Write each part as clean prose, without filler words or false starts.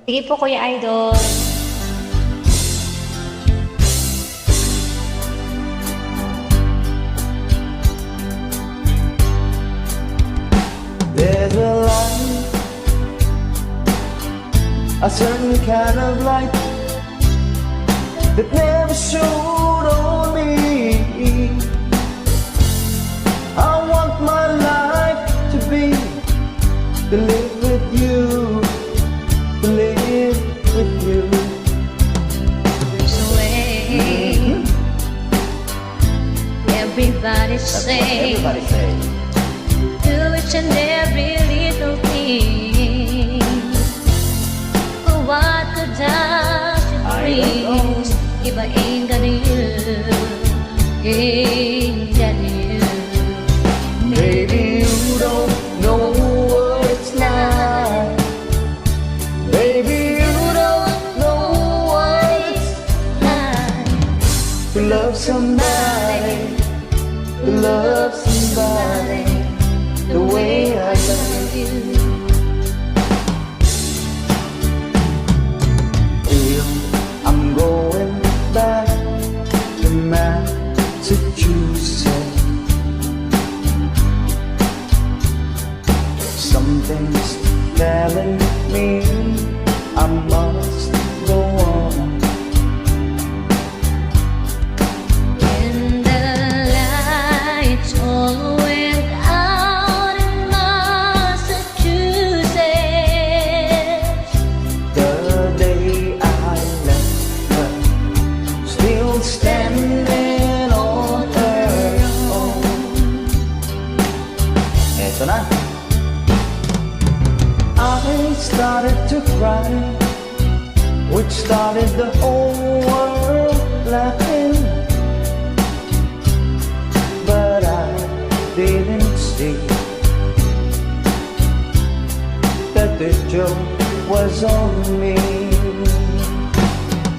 Sige po, Kuya Idol. There's a light, a certain kind of light that never showed on me. I want my life to be to live with you, to live with you. There's a way. Everybody say. Everybody say. Do each and every little thing. Oh, what good does it bring if I ain't got you? Ain't got you. Baby, you don't know what it's like. Baby, you don't know what it's like to love somebody, to love somebody the way I love you. If I'm going back to Massachusetts, something's telling me I must go on. When the lights all went out in Massachusetts, The day I left her, still standing on her own. Eto na. I started to cry, which started the whole world laughing. But I didn't see that the joke was on me.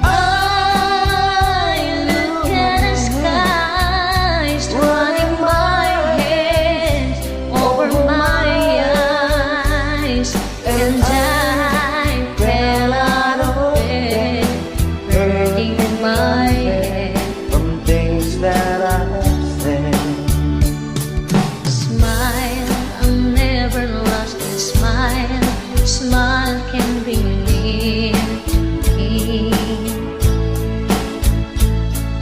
I look at the skies, running my hands over my eyes, and I fell out of bed, hurting my head. From things that I said. Smile, I'll never lost a smile. Smile can bring you near to me.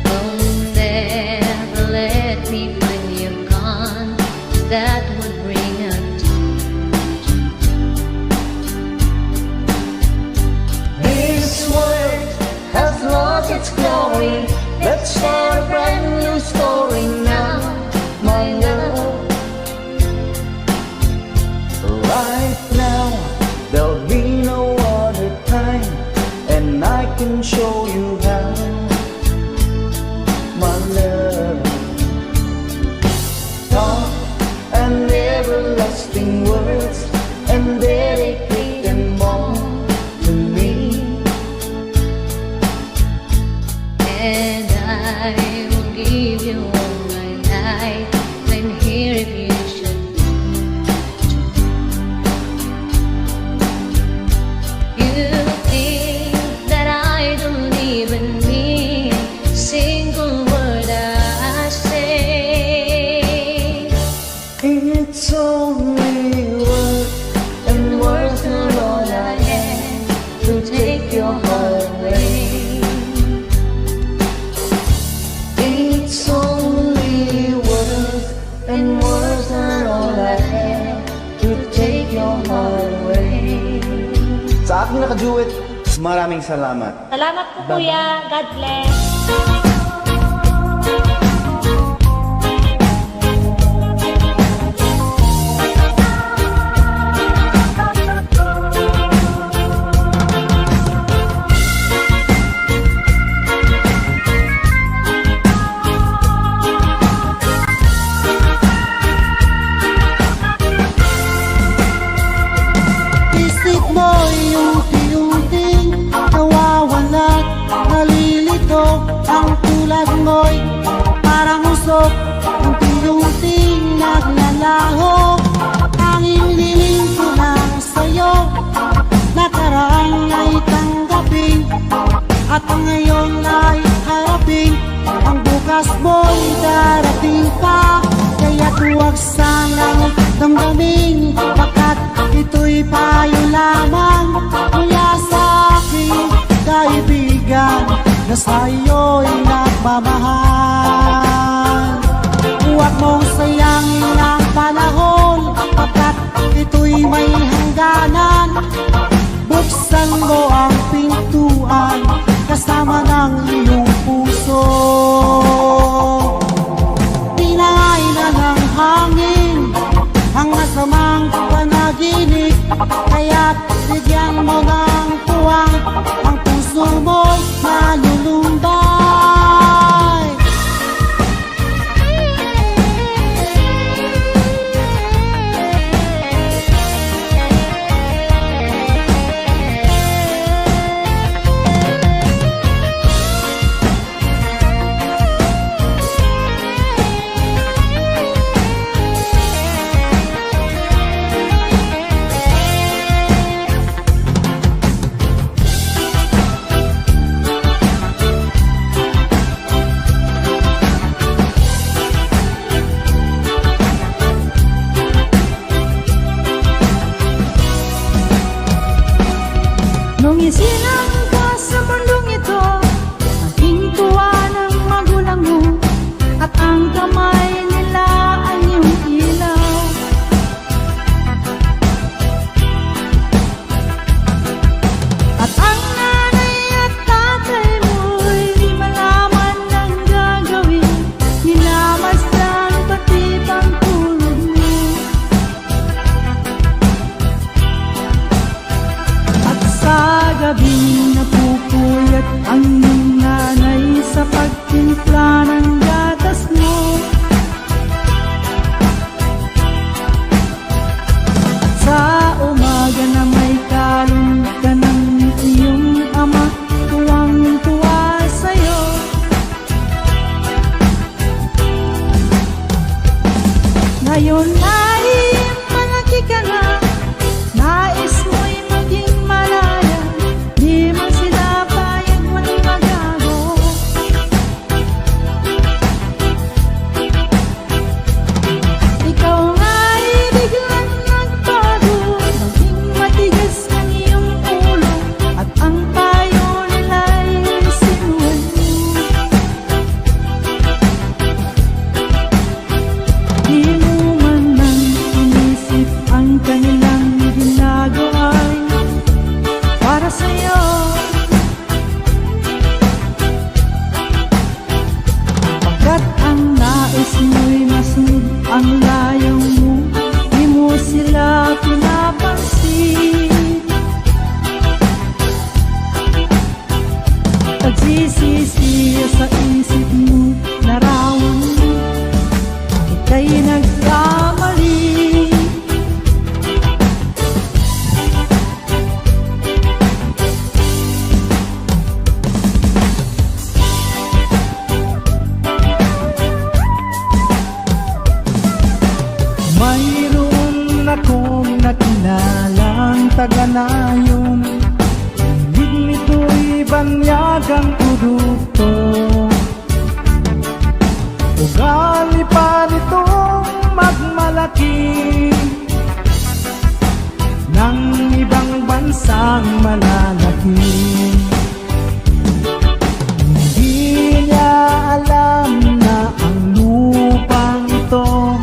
Don't ever let me find you gone. That would bring a This world has lost its glory. Let's start a brand new story now, my love. Right now, there'll be no other time, and I can show you how, my love. Talk and everlasting words, and dedicate them all to me. and I will give you all my life. I'm here if you should. You think that I don't even mean a single word I say. It's only words, and words are all I have to take your heart away. It's only words, and words are all I have to take your heart away. Sa aking nakaduet, maraming salamat. Salamat po, Kuya. God bless. Isip mo'y unti-unting nawawala, nalilito ang At ang ngayon ay harapin, ang bukas mo'y darating pa. Kaya't huwag sanang damdamin, pagkat ito'y payo lamang mula sa aking kaibigan na sa'yo'y nagmamahal. Huwag mong sayangin ang panahon, pagkat ito'y may hangganan. Buksan mo ang pintuan kasama ng iyong puso. Pinangay na ng hangin ang masamang panaginip, kaya't bigyan mo ng tuwang ang puso mo'y malulumbay. Nung isilang ka sa mundong ito, naging tuwa ng magulang mo, at ang kamay nila ang iyong ilaw. At ang nanay at tatay mo'y di malaman ng gagawin, minamasdan pati pangtulog mo. At sa gabi napupuyat ang iyong nanay sa pagtimpla ng gatas mo. Sa umaga na may kalong ka ng iyong ama, tuwang-tuwa sa'yo. Ngayon ay malaki ka na, nais mo'y maging malaya, di mo sila payag magagago. Ikaw nga'y biglang nagbago, maging matigas ang iyong ulo, at ang payo nila'y sinuwan mo. Di mo man nang inisip ang kanilang ginagawa'y para sa'yo. Pagkat ang nais mo'y masunod ang layong mo, di mo sila pinapansin. Pagsisisiya sa isip mo, larawan mo, ika'y nagkamali. Mayroon akong nakilalang taga-nayon, hilig nito'y banyagang produkto. Ugali pa nitong magmalaki ng ibang bansang malalaki. Hindi niya alam na ang lupang ito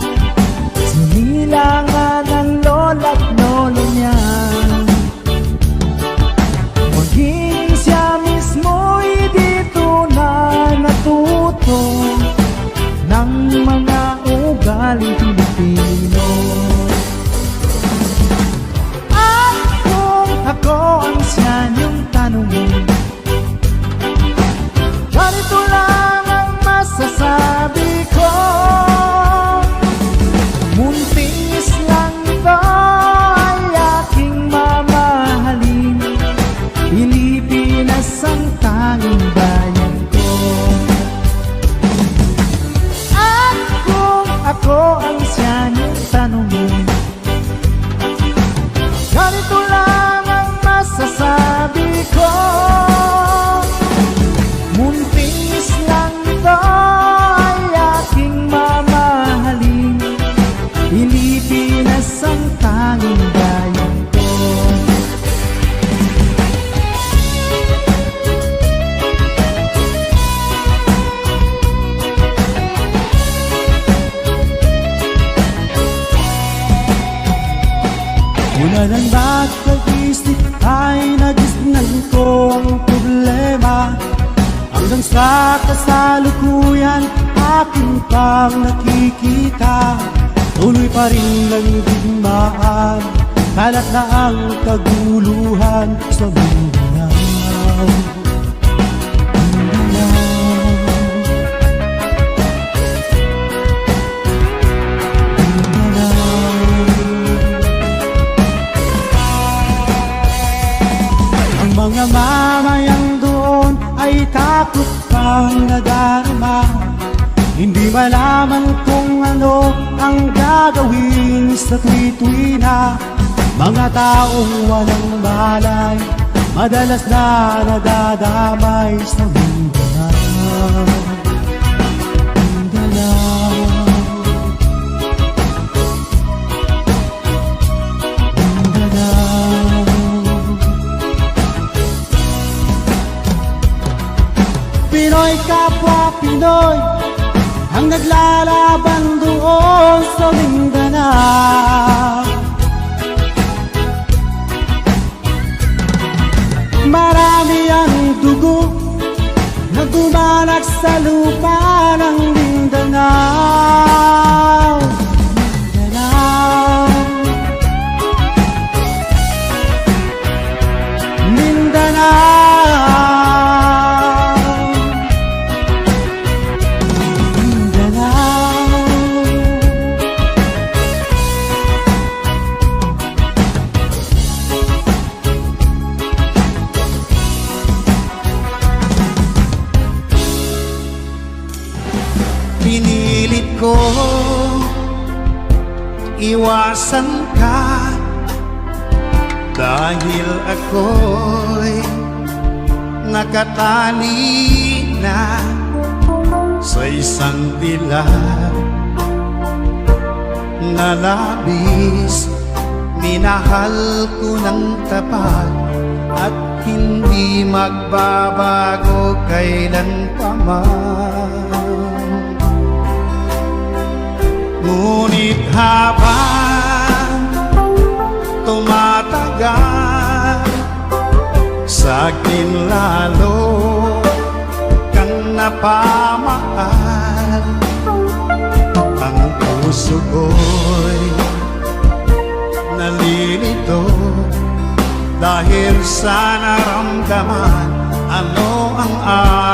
sinilangan ng lola't lolo niya. Maging siya mismo'y dito na natuto ng mga ugaling Pilipino. At kung ako ang siya niyong tanungin, ganito lang ang masasabi ko: muntis lang ito ay aking mamahalin, Pilipinas ang tanging bayan ko. At kung ako ang tinignan kong problema. Hanggang sa kasalukuyan akin pang nakikita, tuloy pa rin ang digmaan, kalat na ang kaguluhan sa Mindanao. Ang mga mamayang doon ay takot pang nadarama, hindi malaman kung ano ang gagawin sa tuwi-tuwi na. Mga taong walang malay, madalas na nadadamay sa Mindanao. Mindanao. Mindanao. Pinoy kapwa Pinoy ang naglalaban doon sa Mindanao. Marami ang dugo na dumanak sa lupa ng Mindanao. Mindanao. Mindanao. Pinilit ko iwasan ka dahil ako'y nakatali na sa isang dilag na labis. Minahal ko ng tapat at hindi magbabago kailan pa man. Ngunit habang tumatagal, sa akin lalo kang napamahal. Ang puso ko'y nalilito dahil sa naramdaman. Ano ang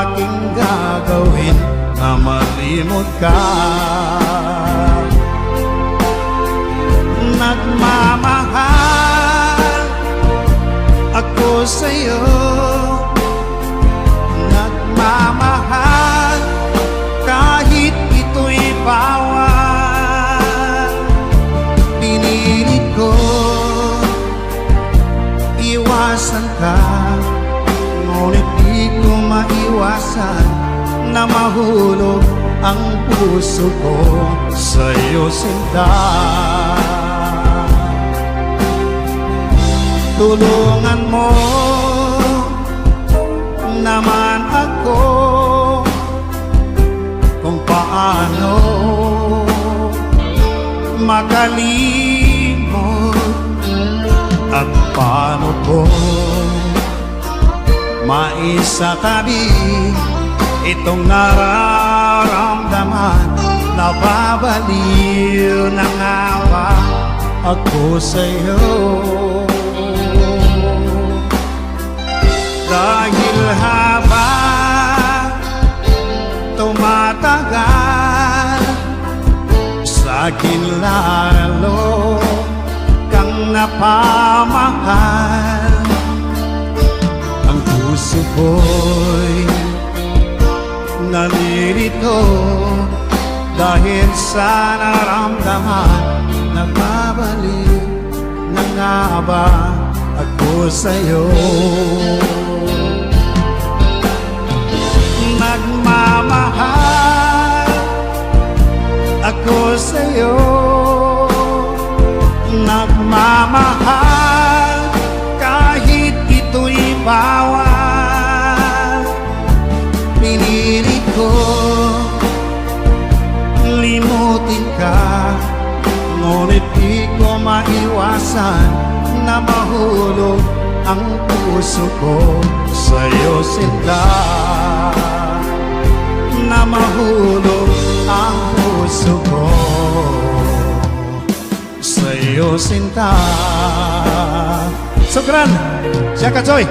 aking gagawin na malimot ka? Nagmamahal ako sa'yo, nagmamahal kahit ito'y bawal. Pinilit ko iwasan ka, ngunit di ko maiwasan na mahulog ang puso ko sa'yo, sinta. Tulungan mo naman ako kung paano makalimot at paano ko maisatabi itong nararamdaman. Nababaliw na nga ba ako sa'yo? Dahil habang tumatagal, sa akin lalo kang napamahal. Ang puso ko'y nalilito dahil sa naramdaman. Nagbabalik na nga ba ako sa'yo? Nagmamahal ako sa'yo, nagmamahal kahit ito'y bawal. Pinilit ko limutin ka, ngunit di ko maiwasan na mahulog ang puso ko sa'yo sinta, na mahulog ang puso ko sa'yo sinta. Sukran, Shaka Choy.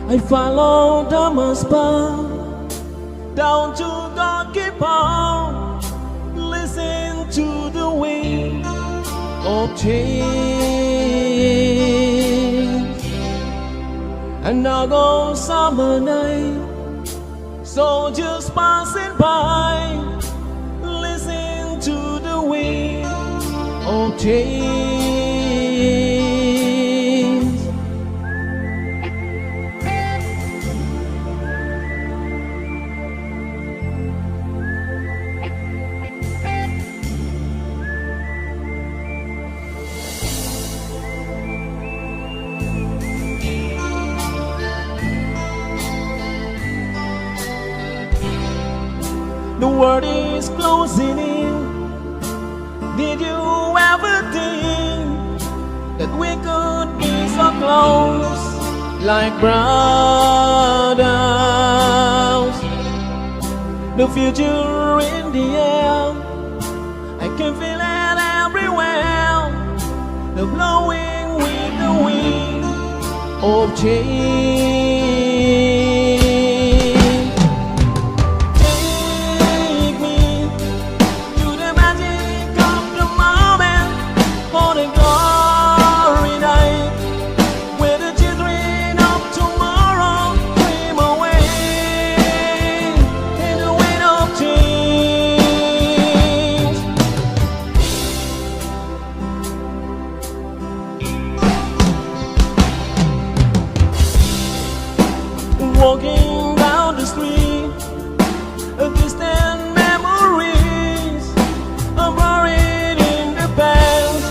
I followed Dhamma's path down to Donkey Pond, listen to the wind of change. And now goes summer night, soldiers passing by, listen to the wind of change. The world is closing in. Did you ever think that we could be so close, like brothers? The future in the air, I can feel it everywhere. The blowing with the wind of change. Walking down the street, distant memories are buried in the past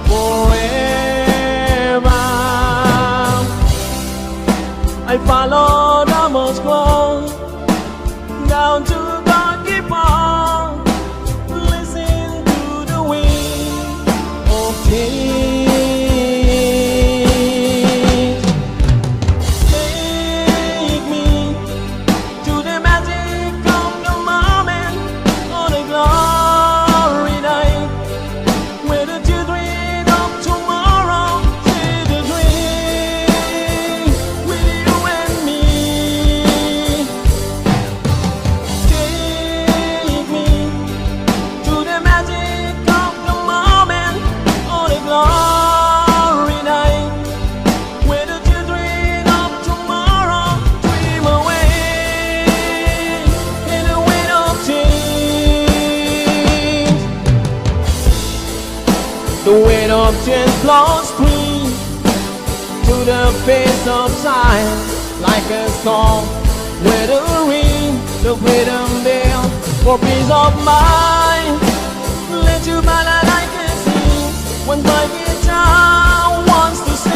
forever. I followed Dhamma's path down to Donkey Pond, listen to the wind of change. The weight of change flows free to the face of science, like a storm weathering the freedom veil for peace of mind. Let you by the light can see when my guitar wants to sing.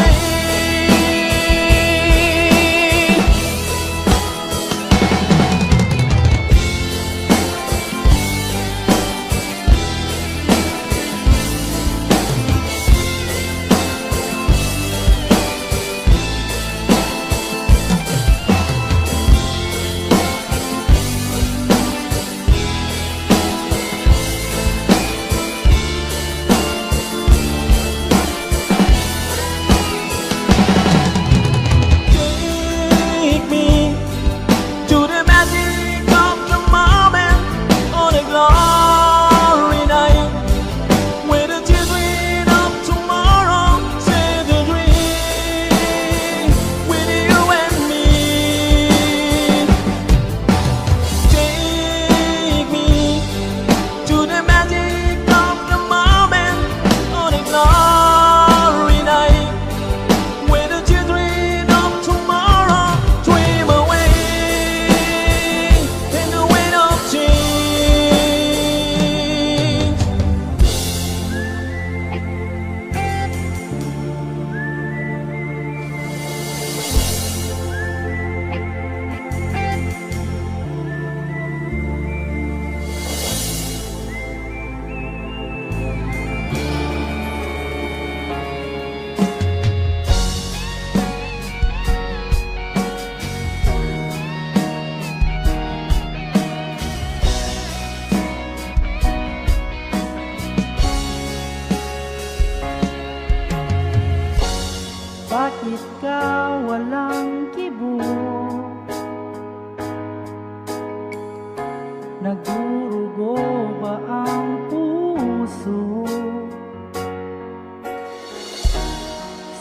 Nagdurugo ba ang puso?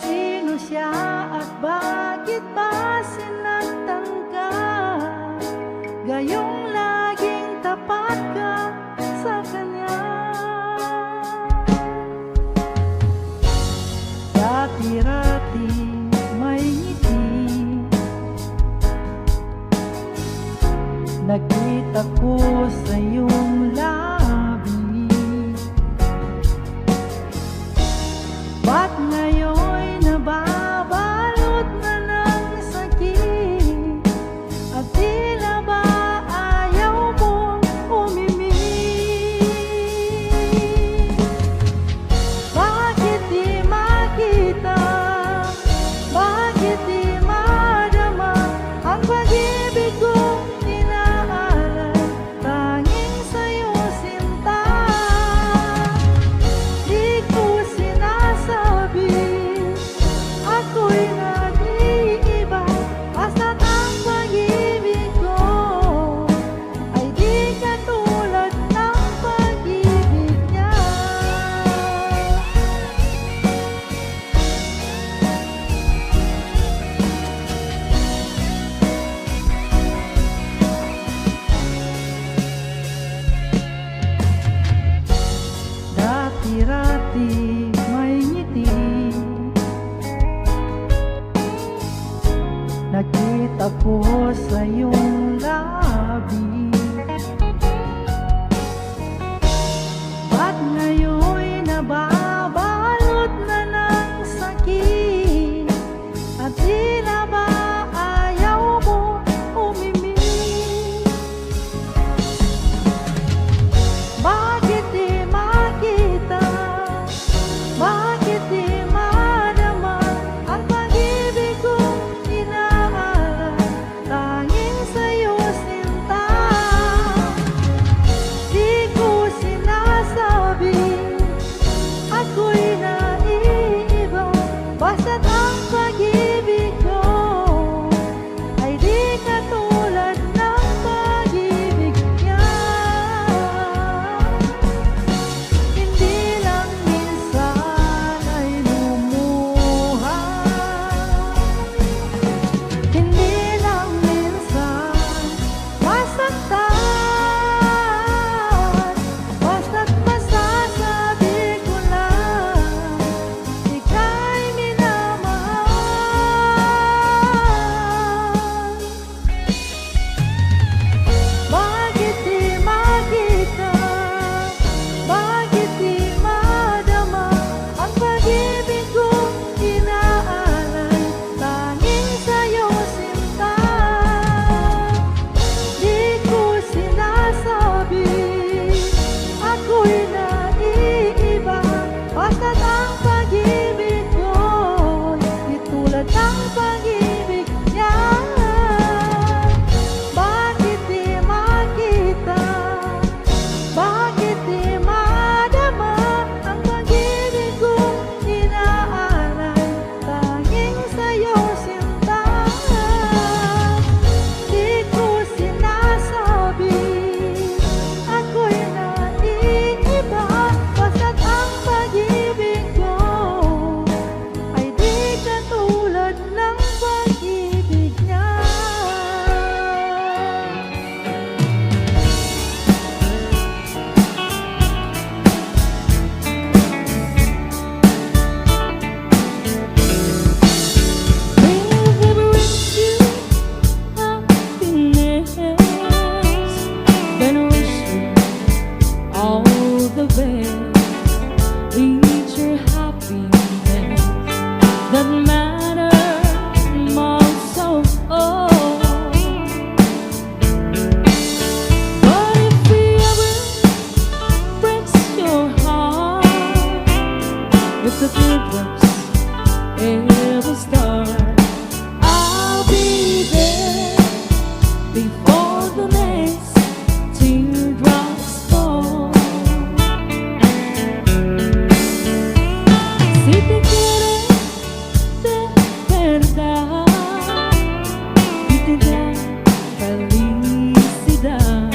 Sino siya at bakit ba sinaktan ka? Gayong laging tapat ka sa kanya. Dati-rati may ngiti, nakita ko sa iyong labi. Ba't ngayon'y nababalot na ng sakit? At tila ba ayaw mong umimik? Bakit di makita? Bakit di madama ang pag-ibig kong inaalay? Tanging sa'yo sinta, di ko sinasabi ako'y nag-iiba. Basta't ang pag-ibig ko ay di katulad ng pag-ibig niya. Dati-rati may ngiti, nakita ko sa iyong labi. Ba't ngayon'y nababalot na ng sakit? At tila ba ayaw mo umimik? Bakit di makita? Bakit di madama ang pag-ibig kong inaalay? Tanging sa'yo sinta, di ko sinasabi ako'y naiiba. Basta't ang pag-ibig ko ay di katulad ng pag-ibig niya. Hindi lang minsan ay lumuha, hindi lang minsan masaktan. Basta't masasabi ko lang, ika'y minamahal. Bakit di makita? Bakit di madama ang pag-ibig kong inaalay? Tanging sa'yo sinta, di ko sinasabi ako'y naiiba. Basta't ang pag-ibig ko di tulad ng pag-ibig niya. Bakit di makita? Bakit di madama ang pag-ibig kong inaalay? Tanging sa'yo sinta, di ko sinasabi ako'y naiiba. Basta't ang pag-ibig ko ay di katulad ng pag-ibig niya. Never wish you happiness, then wish you all the best. Reach your happiness, that matters most of all. But if he ever breaks your heart, if the teardrops ever start, I'll be there before the next teardrops fall. Si te quieres de verdad y te da felicidad,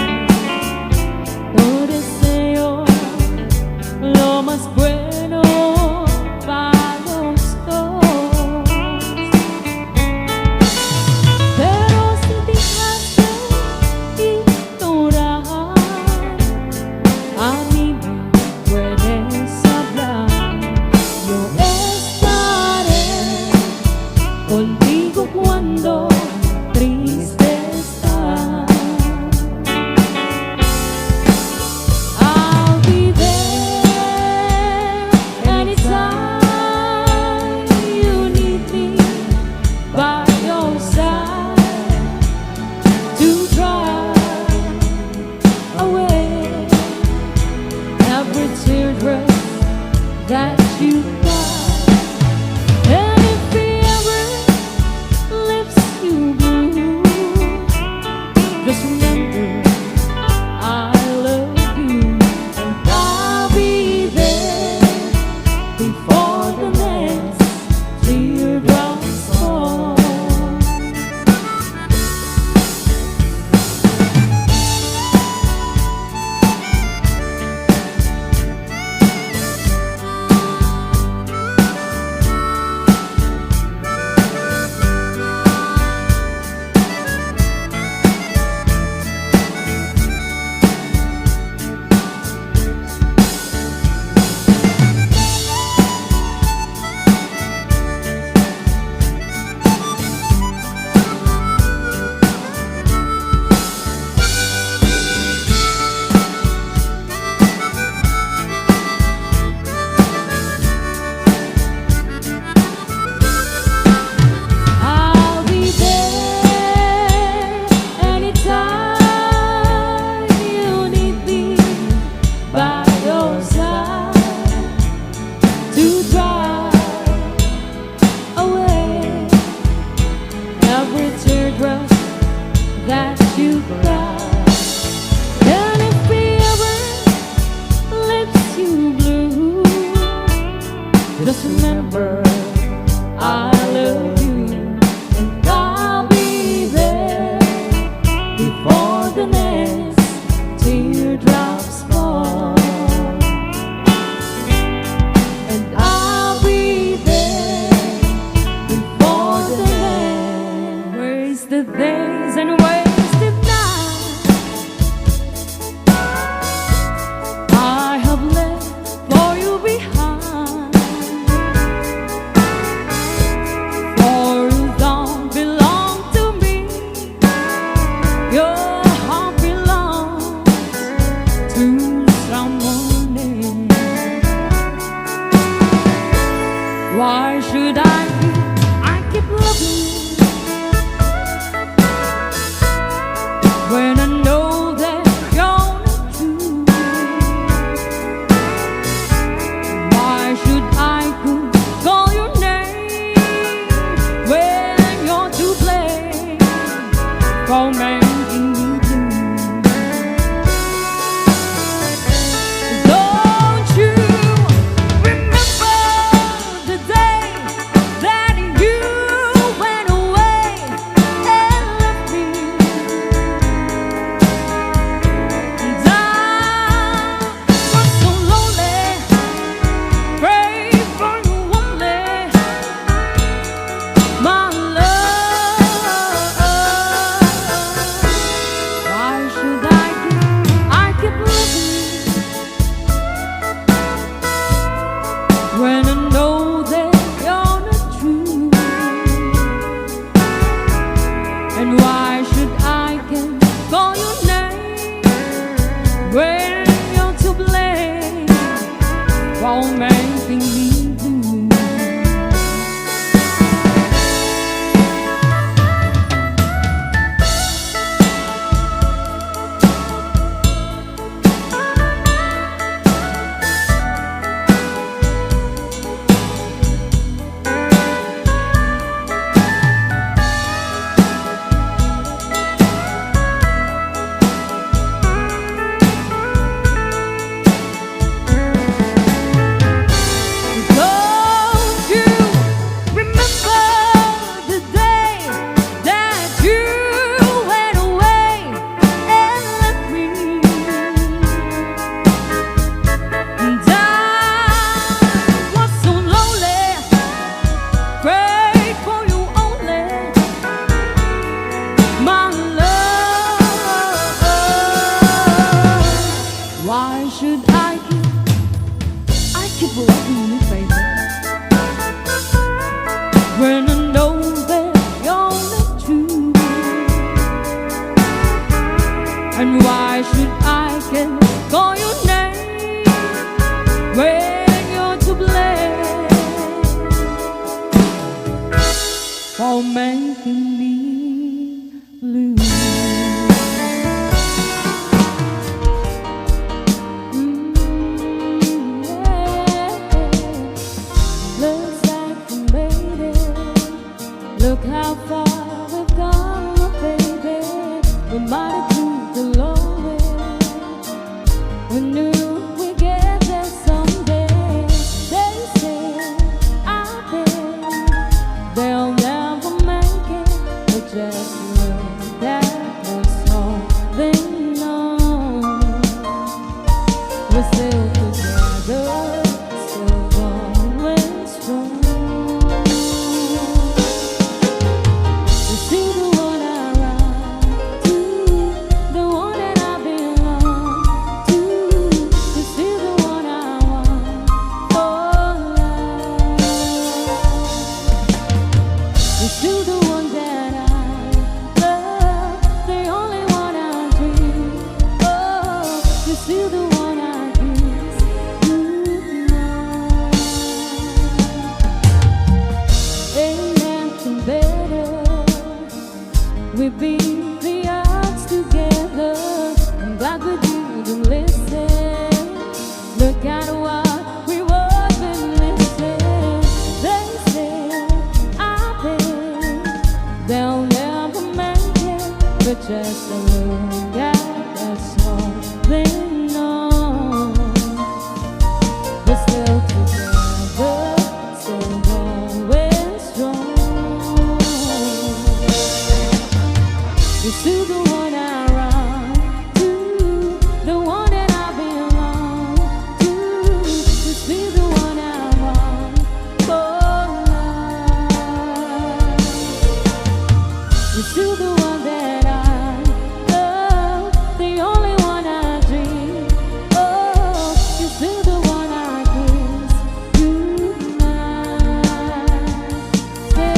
making me blue. Don't you remember the day that you went away and left me? And I was so lonely, prayed for you only, my love. Why should I keep living when I know that you're not true? And why should I can call your name when you're to blame for making me blue? Don't you remember the day that you went away and left me? And I was so lonely, prayed for you only, my love. Why should I keep loving you, baby, when I know that you're not true? And why should I can call your name when you're to blame for making me blue? Looks like we made it. Look how far we've gone, my baby. We might have proved the long way. We knew we'd get there someday. They say, I bet they'll never make it, but just look at us all they know. We're still together, still going strong. You see the one I ride to, the one that I belong to. You see the one I want for life. You see the one that I love, the only one I dream. Oh, you see the one I kiss tonight. Ain't nothing better. We beat the odds together. I'm glad that you didn't listen. Look at what we were been missing. They say, I bet they'll never make it, but just a look at that's all they know. We're still together, still going strong. You see the one I run to, the one that I belong to. You see the one I want for life. You see the one that I love, the only one I dream. Oh, you see the one I kiss tonight. Stay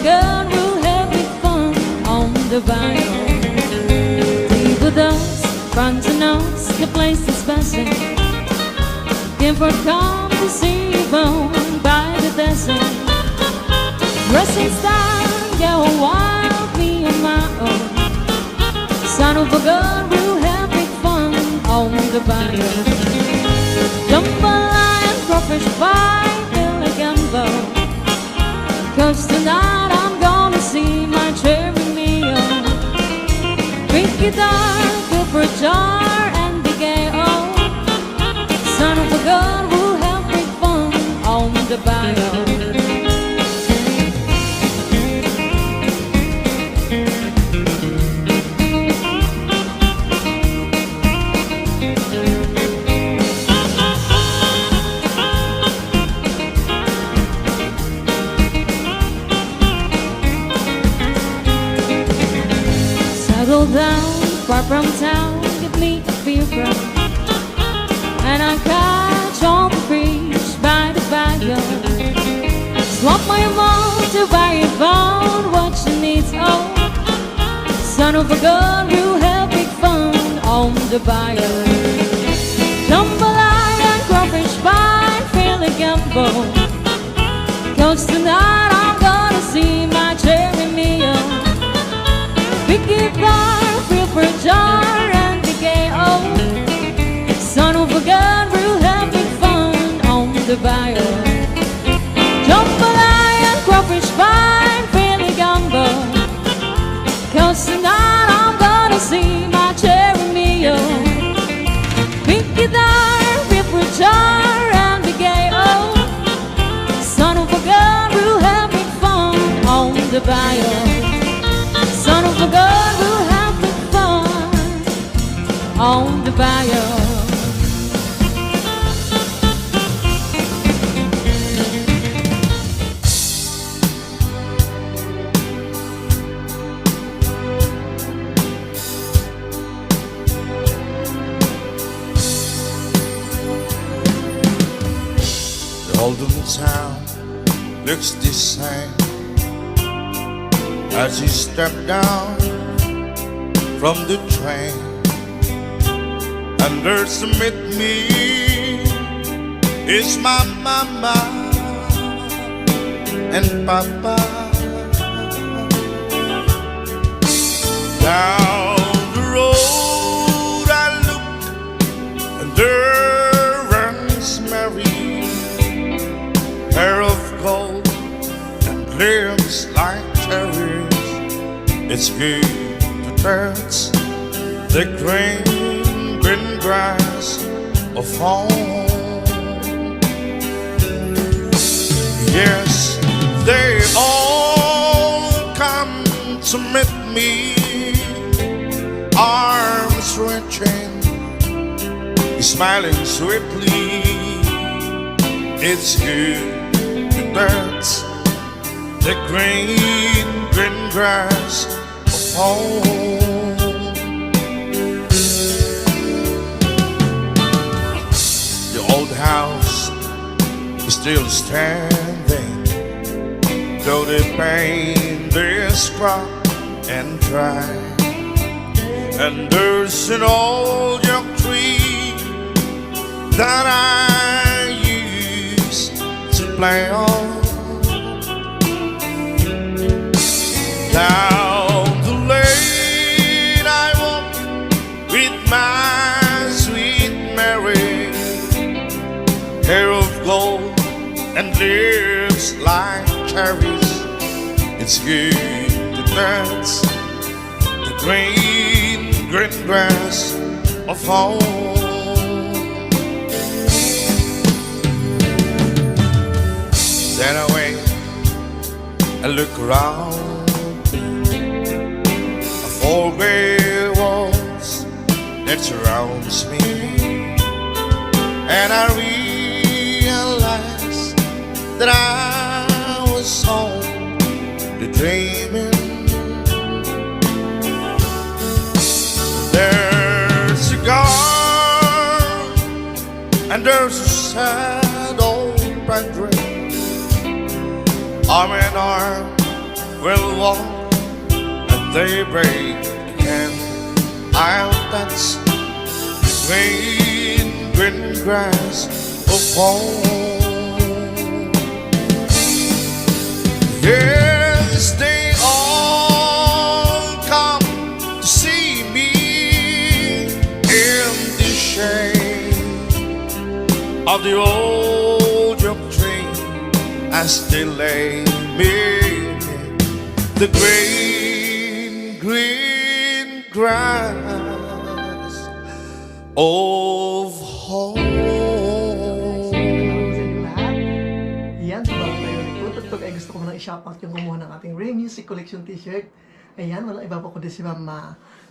forgot we'll have big fun on the bayou. People dance, front and nose, the place is buzzing. Gifford come to see you born by the desert. Dressing style, go wild, me on my own. Son of a gun, we'll have big fun on the bayou. Jambalaya, crawfish pie, Billy Gumbo. 'Cause tonight I'm gonna see my cherry meal. Big guitar, good for a jar and big A.O. Son of a gun, we'll have big fun on the bayou. Settle down, far from town, give me a beer from. And I catch all the fish by the bayou. Swap my amount to buy a phone, what you need, oh. Son of a gun, you have big fun on the bayou. Jambalaya, crawfish pie, Billy Gumbo. 'Cause tonight I'm gonna see my cherry meal. Big guitar, feel for a jar and big A.O. Son of a gun, we'll have big fun on the bayou. Jambalaya, crawfish pie, Billy Gumbo. 'Cause tonight I'm gonna see my cherry meal. Big guitar, feel for a jar and big A.O. Son of a gun, we'll have big fun on the bayou. Son of a gun, we'll have big fun on the bayou. The Oldham town looks the same as you step down from the train, and there's to meet me is my mama and papa. Down the road I look, and there runs Mary, hair of gold and lips like cherries. It's good to touch the green grass of home. Yes, they all come to meet me, arms reaching, smiling sweetly. It's good to touch the green grass of home. The old house is still standing, though the paint is scrubbed and dry. And there's an old young tree that I used to play on. Down the lane I walk with my sweet Mary, hair of gold and lips like cherries. It's good to dance the green grass of home. Then I wait and look around. Four gray walls that surrounds me, and I realize that I was only dreaming. There's a girl and there's a sad old brethren, arm in arm will walk at daybreak again. I'll dance between green grass of home. Yes, they all come to see me in the shade of the old oak tree as they lay me the green, green grass of home. Lahat. Yan, sa bago tayo nagtutugtog ay gusto ko munang i-shoutout yung kumuha ng ating Ray Music Collection t-shirt. Ayan, walang iba po kundi si Ma'am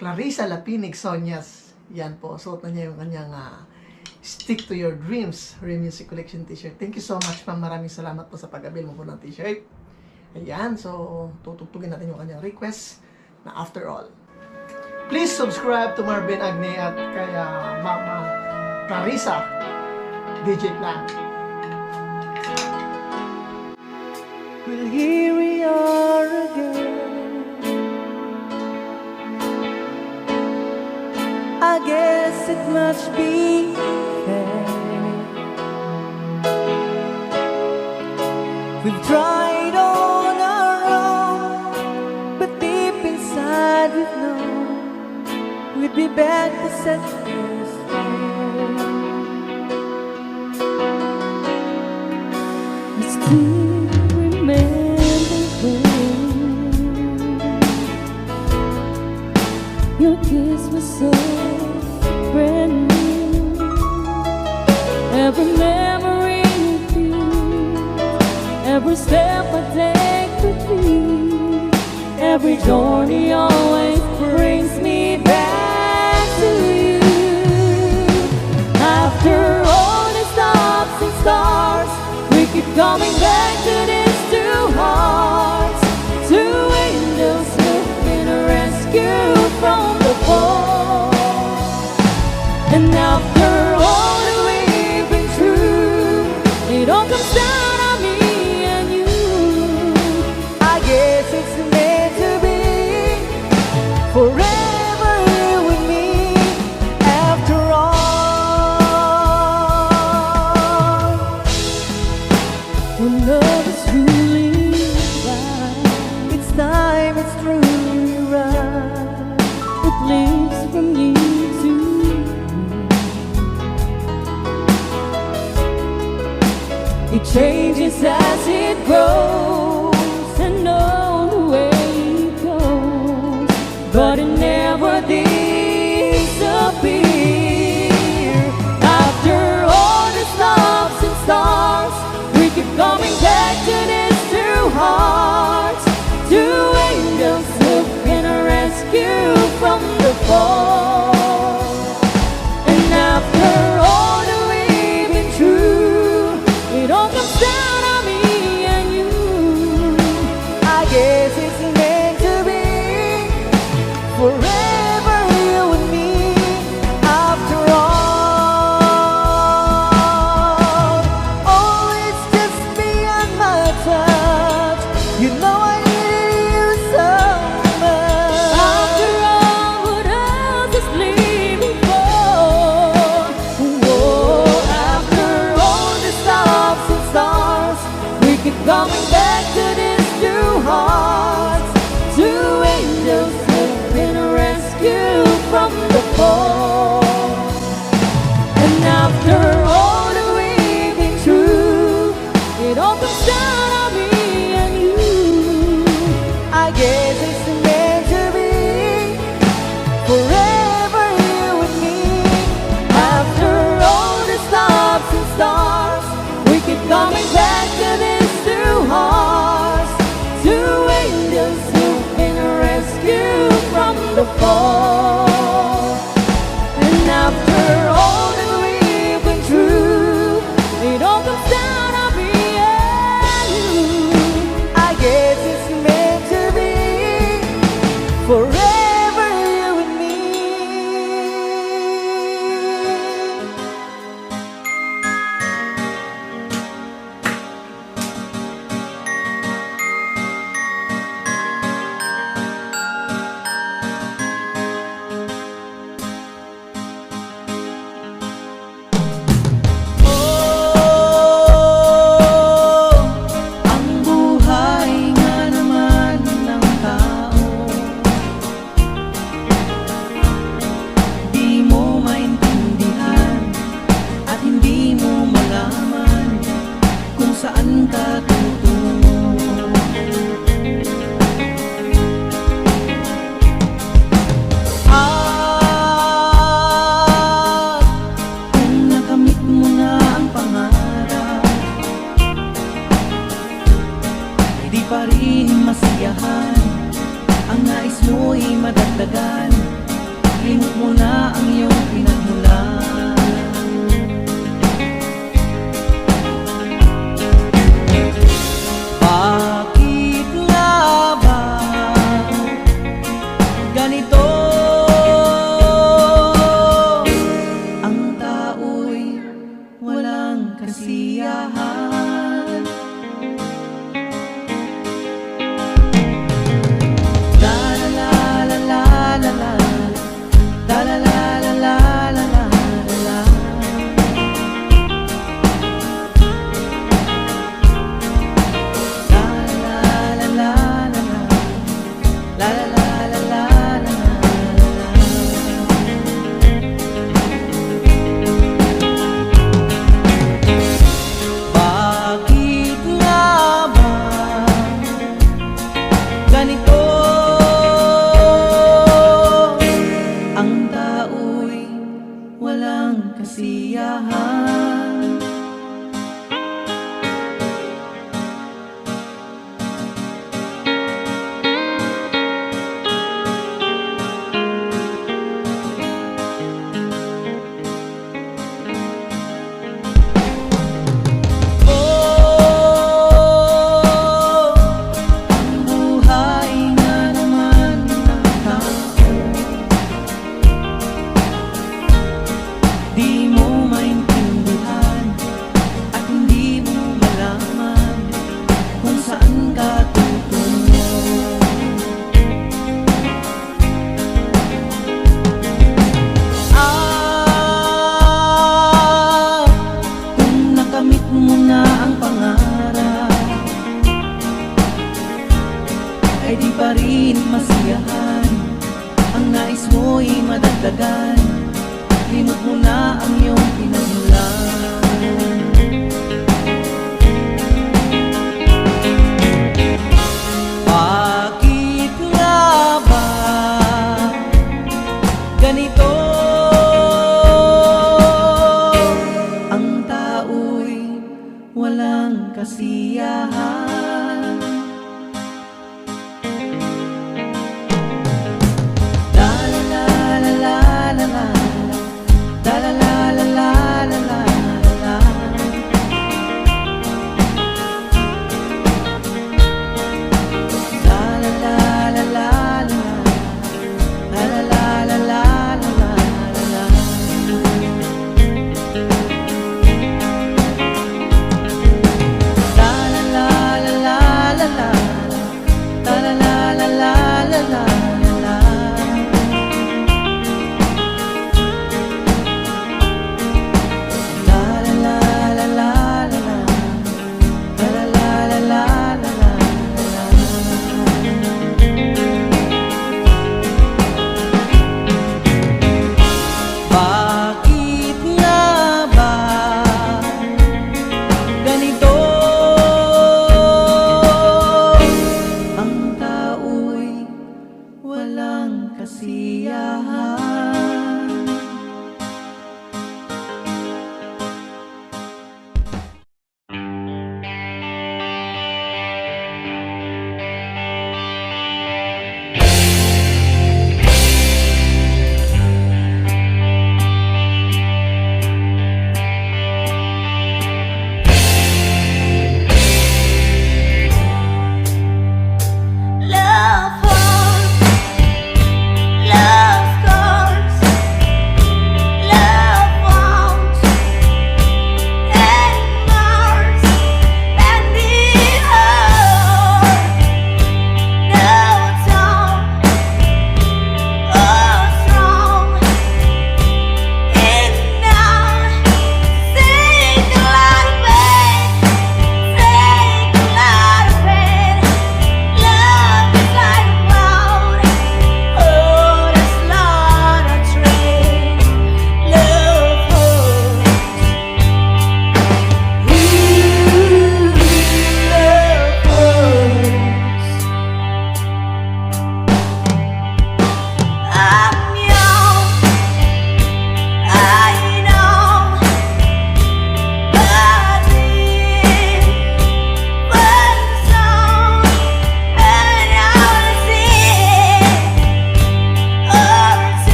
Clarissa Lapinig Sonyas. Yan po, suot na niya yung kanyang Stick to Your Dreams Ray Music Collection t-shirt. Thank you so much, Ma'am. Maraming salamat po sa pag-abil mo po ng t-shirt. Ayan, so tutugtugin natin yung kanyang request na After All. Please subscribe to Marvin Agne at kay Mama Clarissa DJ Plan. Well, here we are again. I guess it must be fair. We've tried on our own, but deep inside we've known we'd be back to set things straight. I still remember when your kiss was so brand new. Every memory you feel, every step I take with you, every journey always brings me back to you. After all the stops and stars, we keep coming back to these two hearts, two angels looking to rescue from the fall. And after all that we've been through, it all comes down on me and you. I guess it's meant to be forever you and me. After all, When love is truly right, it's time, it's truly right. it lives from you to me. It changes as it grows, and know the way it goes, but it never disappears. After all the stops and stars, we keep coming back to these two hearts, two angels who can rescue from the fall. And after all that we've been through, it all comes down on me and you. I guess it's meant to be forever you and me. After all, oh, it's just beyond my touch. You know I need you so much. After all, what else is leaving for? Whoa, after all the stops and stars, we keep coming back to these two hearts, two angels who've been rescued ganito ang tao'y walang kasiyahan. La la la la la la la la la la la la la la. Bakit nga ba ganito ang tao'y walang kasiyahan? Ang buhay nga naman ng tao, di mo maintindihan at hindi mo malaman kung saan ka tutungo. Kung nakamit mo na ang pangarap, ay di pa rin masiyahan. Ang nais mo'y madagdagan, limot mo na ang iyong pinagmulan. Bakit nga ba ganito ang tao'y walang kasiyahan? La la la la la la la la la la la la la la la. La la la la la la la la la la la la la. La la la la la la la la la la la la la la. Bakit nga ba ganito ang tao'y walang kasiyahan? Love heart, love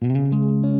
Thank